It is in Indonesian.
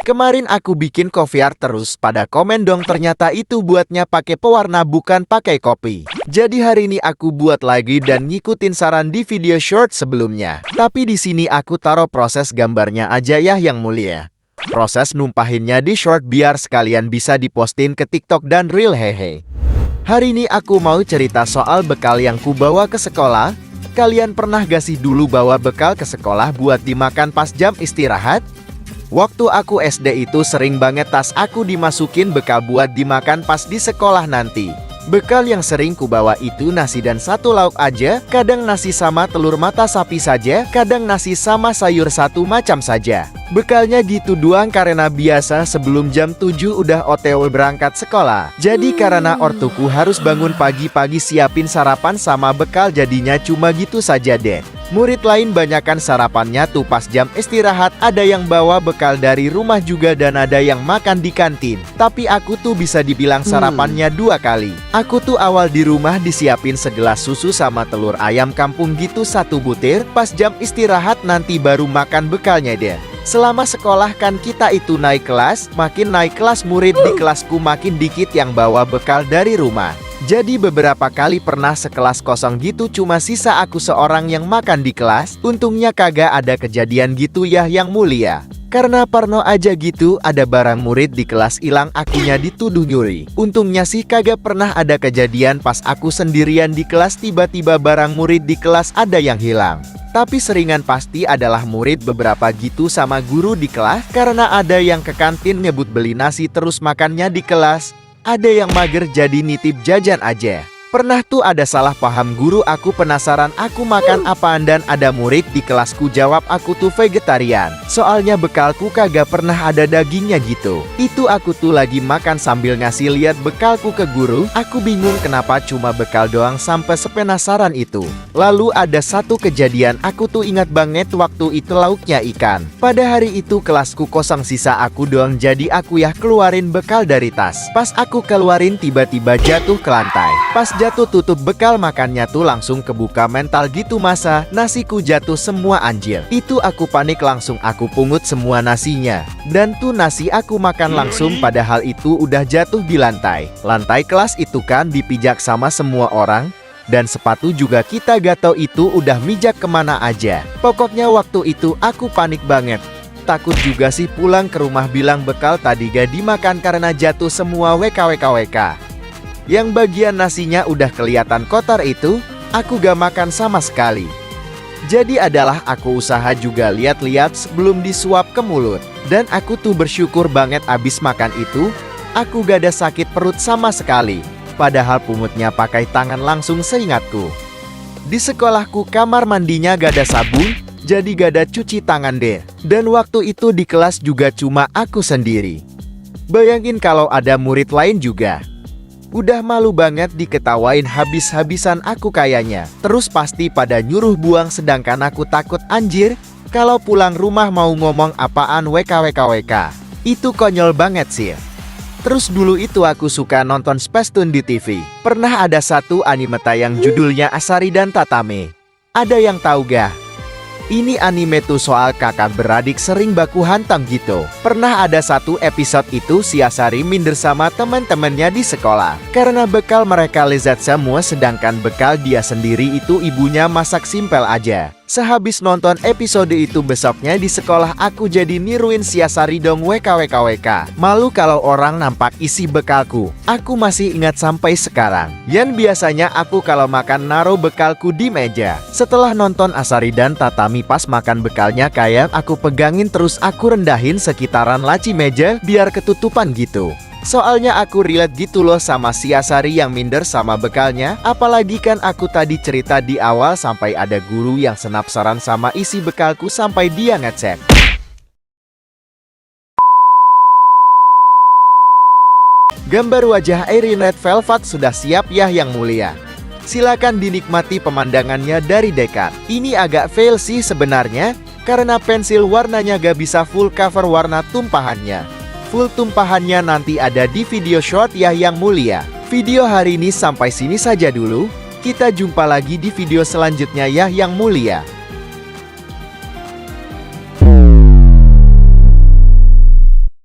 Kemarin aku bikin coffee art terus pada komen dong, ternyata itu buatnya pakai pewarna bukan pakai kopi. Jadi hari ini aku buat lagi dan ngikutin saran di video short sebelumnya. Tapi di sini aku taruh proses gambarnya aja ya yang mulia. Proses numpahinnya di short biar sekalian bisa diposting ke TikTok dan Reel hehe. Hari ini aku mau cerita soal bekal yang ku bawa ke sekolah. Kalian pernah gak sih dulu bawa bekal ke sekolah buat dimakan pas jam istirahat? Waktu aku SD itu sering banget tas aku dimasukin bekal buat dimakan pas di sekolah nanti. Bekal yang sering kubawa itu nasi dan satu lauk aja, kadang nasi sama telur mata sapi saja, kadang nasi sama sayur satu macam saja. Bekalnya gitu doang karena biasa sebelum jam 7 udah OTW berangkat sekolah. Jadi karena ortuku harus bangun pagi-pagi siapin sarapan sama bekal, jadinya cuma gitu saja deh. Murid lain banyakan sarapannya tuh pas jam istirahat, ada yang bawa bekal dari rumah juga dan ada yang makan di kantin. Tapi aku tuh bisa dibilang sarapannya 2 kali. Aku tuh awal di rumah disiapin segelas susu sama telur ayam kampung gitu 1 butir, pas jam istirahat nanti baru makan bekalnya deh. Selama sekolah kan kita itu naik kelas, makin naik kelas murid di kelasku makin dikit yang bawa bekal dari rumah. Jadi beberapa kali pernah sekelas kosong gitu cuma sisa aku seorang yang makan di kelas. Untungnya kagak ada kejadian gitu ya yang mulia. Karena parno aja gitu ada barang murid di kelas hilang, akunya dituduh nyuri. Untungnya sih kagak pernah ada kejadian pas aku sendirian di kelas tiba-tiba barang murid di kelas ada yang hilang. Tapi seringan pasti adalah murid beberapa gitu sama guru di kelas. Karena ada yang ke kantin nyebut beli nasi terus makannya di kelas. Ada yang mager jadi nitip jajan aja. Pernah tuh ada salah paham guru, aku penasaran aku makan apaan dan ada murid di kelasku jawab aku tuh vegetarian. Soalnya bekalku kagak pernah ada dagingnya gitu. Itu aku tuh lagi makan sambil ngasih lihat bekalku ke guru. Aku bingung kenapa cuma bekal doang sampai sepenasaran itu. Lalu ada satu kejadian aku tuh ingat banget, waktu itu lauknya ikan. Pada hari itu kelasku kosong sisa aku doang, jadi aku ya keluarin bekal dari tas. Pas aku keluarin tiba-tiba jatuh ke lantai. Pas jatuh tutup bekal makannya tuh langsung kebuka mental gitu, masa nasiku jatuh semua anjir. Itu aku panik, langsung aku pungut semua nasinya. Dan tuh nasi aku makan langsung, padahal itu udah jatuh di lantai. Lantai kelas itu kan dipijak sama semua orang. Dan sepatu juga kita gak tahu itu udah mijak kemana aja. Pokoknya waktu itu aku panik banget. Takut juga sih pulang ke rumah bilang bekal tadi gak dimakan karena jatuh semua WKWKWK. Yang bagian nasinya udah kelihatan kotor itu, aku gak makan sama sekali. Jadi adalah aku usaha juga lihat-lihat sebelum disuap ke mulut. Dan aku tuh bersyukur banget abis makan itu, aku gak ada sakit perut sama sekali. Padahal pungutnya pakai tangan langsung seingatku. Di sekolahku kamar mandinya gak ada sabun, jadi gak ada cuci tangan deh. Dan waktu itu di kelas juga cuma aku sendiri. Bayangin kalau ada murid lain juga. Udah malu banget diketawain habis-habisan aku kayaknya. Terus pasti pada nyuruh buang sedangkan aku takut anjir. Kalau pulang rumah mau ngomong apaan WKWKWK. Itu konyol banget sih. Terus dulu itu aku suka nonton Space Tune di TV. Pernah ada satu anime tayang judulnya Asari dan Tatame. Ada yang tahu gak? Ini anime tuh soal kakak beradik sering baku hantam gitu. Pernah ada satu episode itu si Asari minder sama teman-temannya di sekolah. Karena bekal mereka lezat semua sedangkan bekal dia sendiri itu ibunya masak simpel aja. Sehabis nonton episode itu besoknya di sekolah aku jadi niruin si Asari dong WKWKWK. Malu kalau orang nampak isi bekalku. Aku masih ingat sampai sekarang. Yang biasanya aku kalau makan naruh bekalku di meja. Setelah nonton Asari dan Tatami pas makan bekalnya kayak aku pegangin terus aku rendahin sekitaran laci meja biar ketutupan gitu. Soalnya aku relate gitu loh sama si Asari yang minder sama bekalnya. Apalagi kan aku tadi cerita di awal sampai ada guru yang penasaran sama isi bekalku sampai dia ngecek. Gambar wajah Airin Red Velvet sudah siap ya yang mulia. Silakan dinikmati pemandangannya dari dekat. Ini agak fail sih sebenarnya, karena pensil warnanya gak bisa full cover warna tumpahannya. Full tumpahannya nanti ada di video short ya yang mulia. Video hari ini sampai sini saja dulu. Kita jumpa lagi di video selanjutnya ya yang mulia.